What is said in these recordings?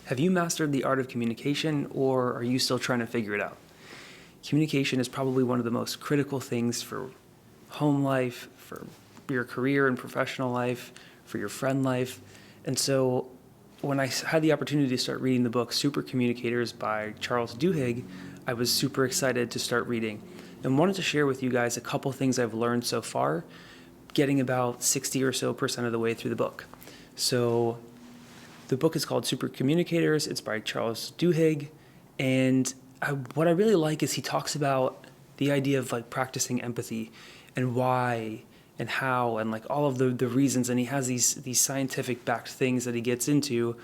Have you mastered the art of communication, or are you still trying to figure it out? Communication is probably one of the most critical things for home life, for your career and professional life, for your friend life. And so when I had the opportunity to start reading the book Supercommunicators by Charles Duhigg, I was super excited to start reading and wanted to share with you guys a couple things I've learned so far, getting about 60 or so percent of the way through the book. So the book is called Supercommunicators. It's by Charles Duhigg. And what I really like is he talks about the idea of like practicing empathy and why and how and like all of the reasons. And he has these scientific backed things that he gets into,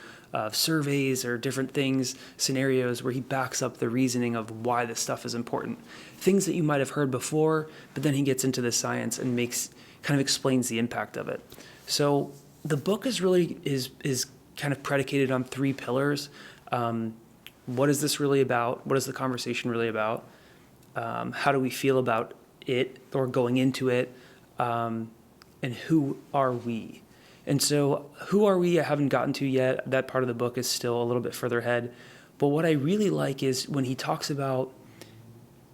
surveys or different things, scenarios where he backs up the reasoning of why this stuff is important. Things that you might have heard before, but then he gets into the science and kind of explains the impact of it. So the book is kind of predicated on three pillars. What is this really about? What is the conversation really about? How do we feel about it or going into it? And who are we? And so who are we? I haven't gotten to yet. That part of the book is still a little bit further ahead. But what I really like is when he talks about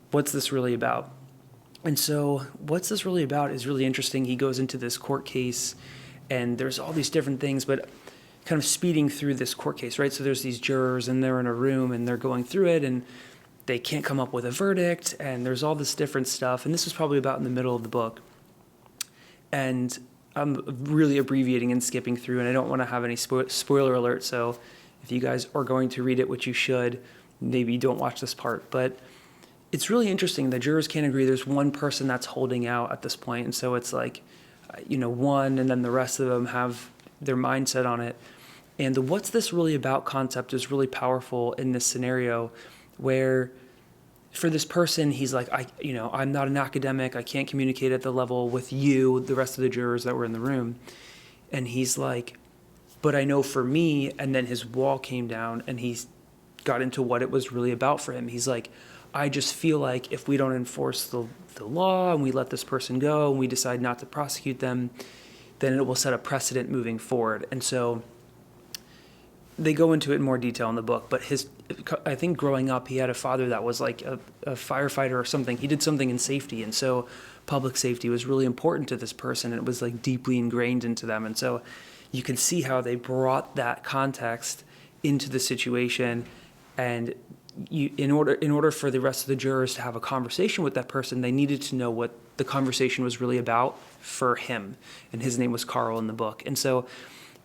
what's this really about? And so what's this really about is really interesting. He goes into this court case and there's all these different things, but kind of speeding through this court case, right? So there's these jurors and they're in a room and they're going through it and they can't come up with a verdict and there's all this different stuff. And this is probably about in the middle of the book. And I'm really abbreviating and skipping through, and I don't want to have any spoiler alert. So if you guys are going to read it, which you should, maybe don't watch this part. But it's really interesting. The jurors can't agree. There's one person that's holding out at this point. And so it's like, one, and then the rest of them have their mindset on it. And the what's this really about concept is really powerful in this scenario where for this person, he's like, I'm not an academic. I can't communicate at the level with you, the rest of the jurors that were in the room. And he's like, but I know for me, and then his wall came down and he got into what it was really about for him. He's like, I just feel like if we don't enforce the law and we let this person go and we decide not to prosecute them, then it will set a precedent moving forward. And so they go into it in more detail in the book, but I think growing up, he had a father that was like a firefighter or something. He did something in safety. And so public safety was really important to this person. And it was like deeply ingrained into them. And so you can see how they brought that context into the situation. And in order for the rest of the jurors to have a conversation with that person, they needed to know what the conversation was really about for him. And his name was Carl in the book. And so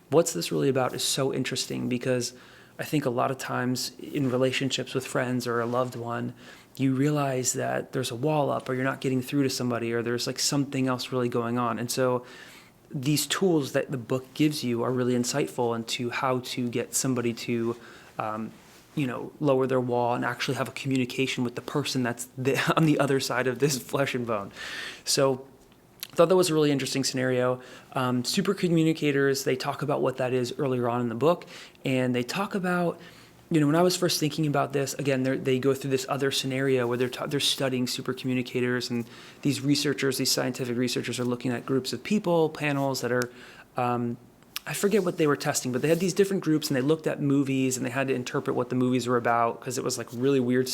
what's this really about is so interesting because I think a lot of times in relationships with friends or a loved one, you realize that there's a wall up or you're not getting through to somebody or there's like something else really going on. And so these tools that the book gives you are really insightful into how to get somebody to lower their wall and actually have a communication with the person that's on the other side of this flesh and bone. So I thought that was a really interesting scenario. Supercommunicators, they talk about what that is earlier on in the book. And they talk about, when I was first thinking about this, again, they go through this other scenario where they're studying supercommunicators. And these scientific researchers are looking at groups of people, panels that are, I forget what they were testing, but they had these different groups and they looked at movies and they had to interpret what the movies were about because it was like really weird,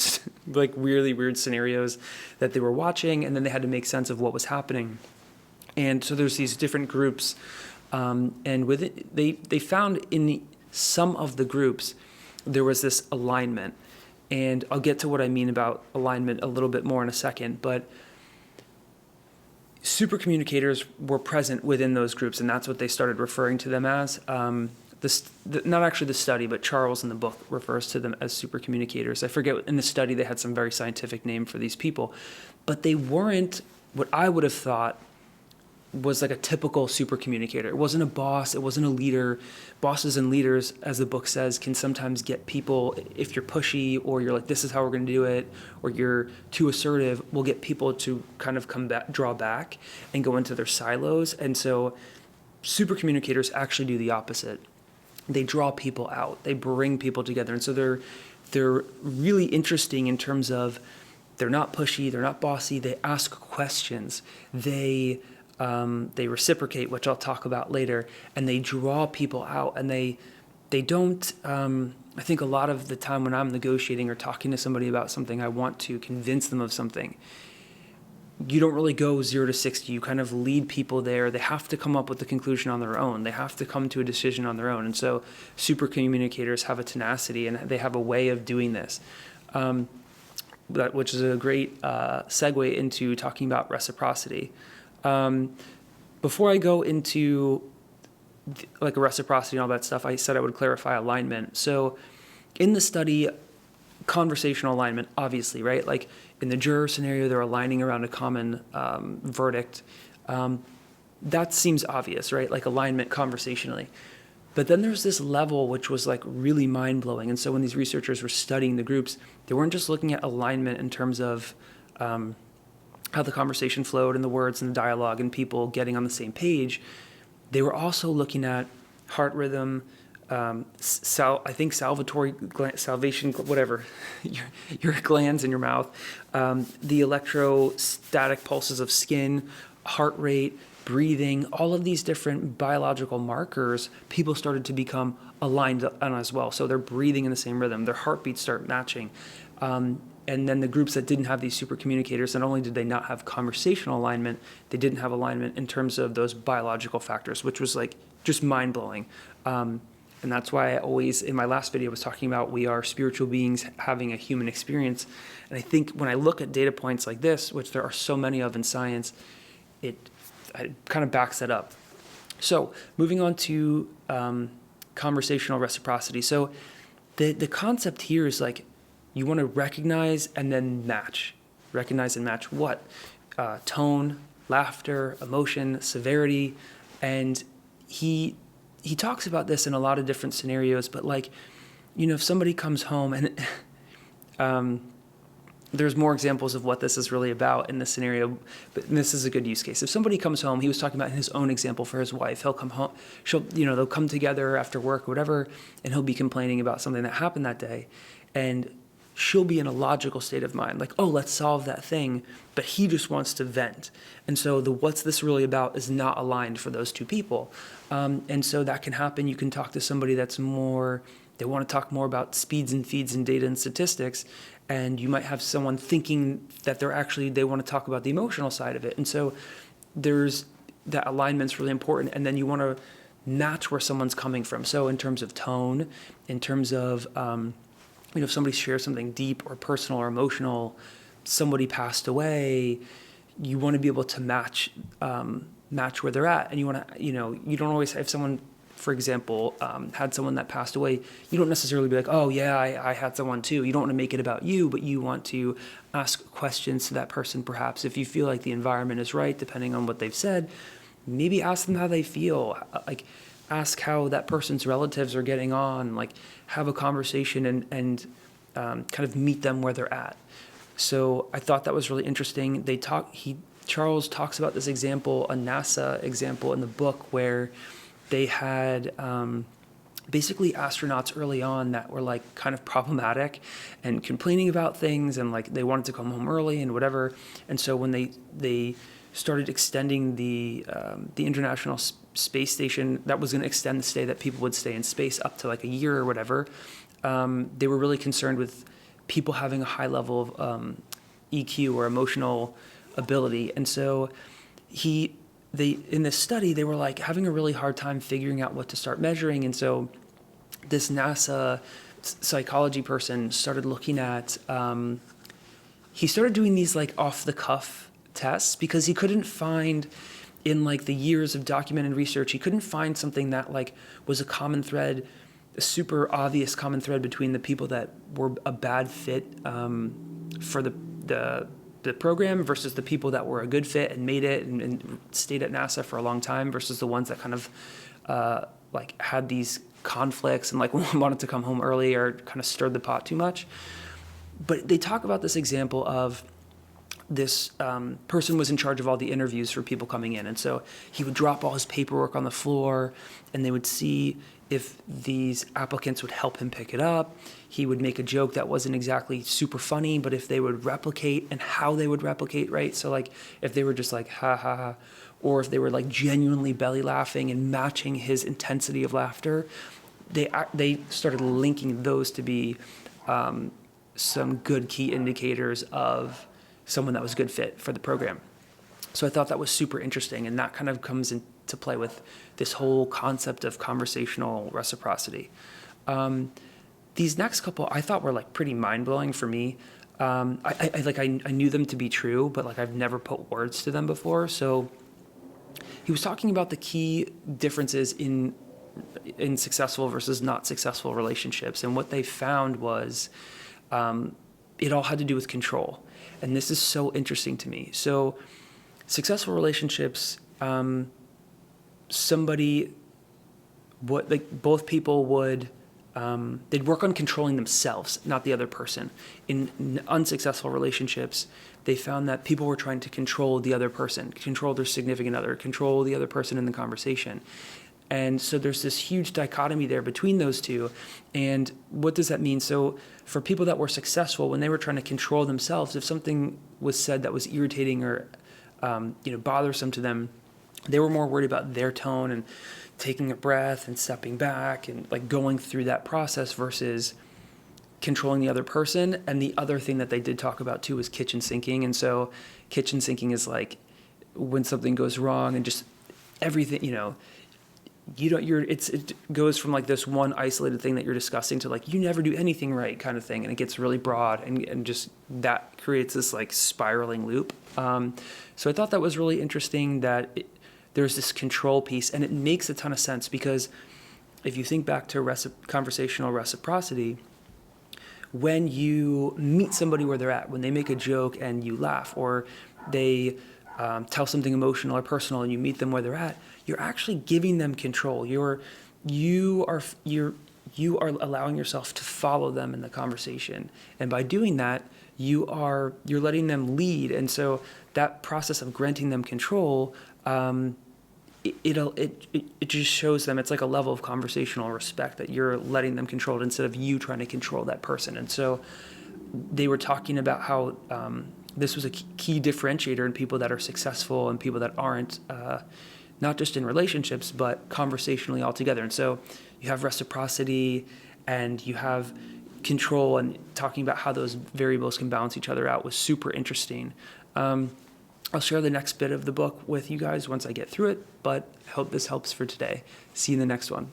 really weird scenarios that they were watching. And then they had to make sense of what was happening. And so there's these different groups, and with it, they found in some of the groups there was this alignment, and I'll get to what I mean about alignment a little bit more in a second. But supercommunicators were present within those groups, and that's what they started referring to them as. Not actually the study, but Charles in the book refers to them as supercommunicators. I forget, in the study they had some very scientific name for these people, but they weren't what I would have thought was like a typical super communicator. It wasn't a boss. It wasn't a leader. Bosses and leaders, as the book says, can sometimes get people, if you're pushy or you're like, this is how we're going to do it, or you're too assertive, will get people to kind of draw back and go into their silos. And so super communicators actually do the opposite. They draw people out. They bring people together. And so they're really interesting in terms of they're not pushy. They're not bossy. They ask questions. They reciprocate, which I'll talk about later, and they draw people out, and they they don't, I think a lot of the time when I'm negotiating or talking to somebody about something, I want to convince them of something. You don't really go 0 to 60. You kind of lead people there. They have to come up with the conclusion on their own. They have to come to a decision on their own. And so super communicators have a tenacity and they have a way of doing this, which is a great segue into talking about reciprocity. Before I go into like a reciprocity and all that stuff, I said I would clarify alignment. So in the study, conversational alignment, obviously, right? Like in the juror scenario, they're aligning around a common verdict. That seems obvious, right? Like alignment conversationally. But then there's this level which was like really mind-blowing. And so when these researchers were studying the groups, they weren't just looking at alignment in terms of how the conversation flowed and the words and the dialogue and people getting on the same page. They were also looking at heart rhythm, I think salvation, whatever, your glands in your mouth, the electrostatic pulses of skin, heart rate, breathing, all of these different biological markers, people started to become aligned on as well. So they're breathing in the same rhythm, their heartbeats start matching. And then the groups that didn't have these super communicators, not only did they not have conversational alignment, they didn't have alignment in terms of those biological factors, which was like just mind-blowing. And that's why I always, in my last video, was talking about we are spiritual beings having a human experience. And I think when I look at data points like this, which there are so many of in science, it kind of backs that up. So moving on to conversational reciprocity. So the concept here is like you want to recognize and then match. Recognize and match what? Tone, laughter, emotion, severity. And he talks about this in a lot of different scenarios, but like, you know, if somebody comes home and there's more examples of what this is really about in this scenario, but this is a good use case. If somebody comes home, he was talking about his own example for his wife. He'll come home, they'll come together after work or whatever, and he'll be complaining about something that happened that day. And she'll be in a logical state of mind, like, oh, let's solve that thing, but he just wants to vent. And so the what's this really about is not aligned for those two people. And so that can happen. You can talk to somebody that's more, they want to talk more about speeds and feeds and data and statistics, and you might have someone thinking that they want to talk about the emotional side of it. And so there's that alignment's really important, and then you want to match where someone's coming from. So in terms of tone, in terms of if somebody shares something deep or personal or emotional, somebody passed away, you want to be able to match where they're at. And you want to, you don't always, if someone, for example, had someone that passed away, you don't necessarily be like, oh yeah, I had someone too. You don't want to make it about you, but you want to ask questions to that person perhaps. If you feel like the environment is right, depending on what they've said, maybe ask them how they feel. Like, ask how that person's relatives are getting on, like have a conversation and kind of meet them where they're at. So I thought that was really interesting. Charles talks about this example, a NASA example in the book where they had basically astronauts early on that were like kind of problematic and complaining about things and like they wanted to come home early and whatever. And so when they started extending the International Space Station, that was going to extend the stay that people would stay in space up to like a year or whatever. They were really concerned with people having a high level of EQ or emotional ability. And so in this study, they were like having a really hard time figuring out what to start measuring. And so this NASA psychology person started looking at, he started doing these like off the cuff tests because he couldn't find in like the years of documented research, he couldn't find something that like was a common thread, a super obvious common thread between the people that were a bad fit for the program versus the people that were a good fit and made it and stayed at NASA for a long time versus the ones that kind of like had these conflicts and like wanted to come home early or kind of stirred the pot too much. But they talk about this example of this person was in charge of all the interviews for people coming in. And so he would drop all his paperwork on the floor and they would see if these applicants would help him pick it up. He would make a joke that wasn't exactly super funny, but if they would replicate and how they would replicate, right? So like if they were just like, ha ha ha, or if they were like genuinely belly laughing and matching his intensity of laughter, they started linking those to be some good key indicators of someone that was a good fit for the program. So I thought that was super interesting, and that kind of comes into play with this whole concept of conversational reciprocity. These next couple I thought were like pretty mind-blowing for me. I knew them to be true, but like I've never put words to them before. So he was talking about the key differences in successful versus not successful relationships, and what they found was it all had to do with control. And this is so interesting to me. So successful relationships, both people would, they'd work on controlling themselves, not the other person. In unsuccessful relationships, they found that people were trying to control the other person, control their significant other, control the other person in the conversation. And so there's this huge dichotomy there between those two. And what does that mean? So for people that were successful, when they were trying to control themselves, if something was said that was irritating or bothersome to them, they were more worried about their tone and taking a breath and stepping back and like going through that process versus controlling the other person. And the other thing that they did talk about too was kitchen sinking. And so kitchen sinking is like when something goes wrong and just everything, it goes from like this one isolated thing that you're discussing to like you never do anything right kind of thing, and it gets really broad and just that creates this like spiraling loop. So I thought that was really interesting that there's this control piece, and it makes a ton of sense because if you think back to conversational reciprocity, when you meet somebody where they're at, when they make a joke and you laugh, or they tell something emotional or personal and you meet them where they're at, you're actually giving them control. You are allowing yourself to follow them in the conversation, and by doing that, you're letting them lead. And so that process of granting them control, it just shows them it's like a level of conversational respect that you're letting them control it instead of you trying to control that person. And so they were talking about how this was a key differentiator in people that are successful and people that aren't, not just in relationships, but conversationally altogether. And so you have reciprocity and you have control, and talking about how those variables can balance each other out was super interesting. I'll share the next bit of the book with you guys once I get through it, but I hope this helps for today. See you in the next one.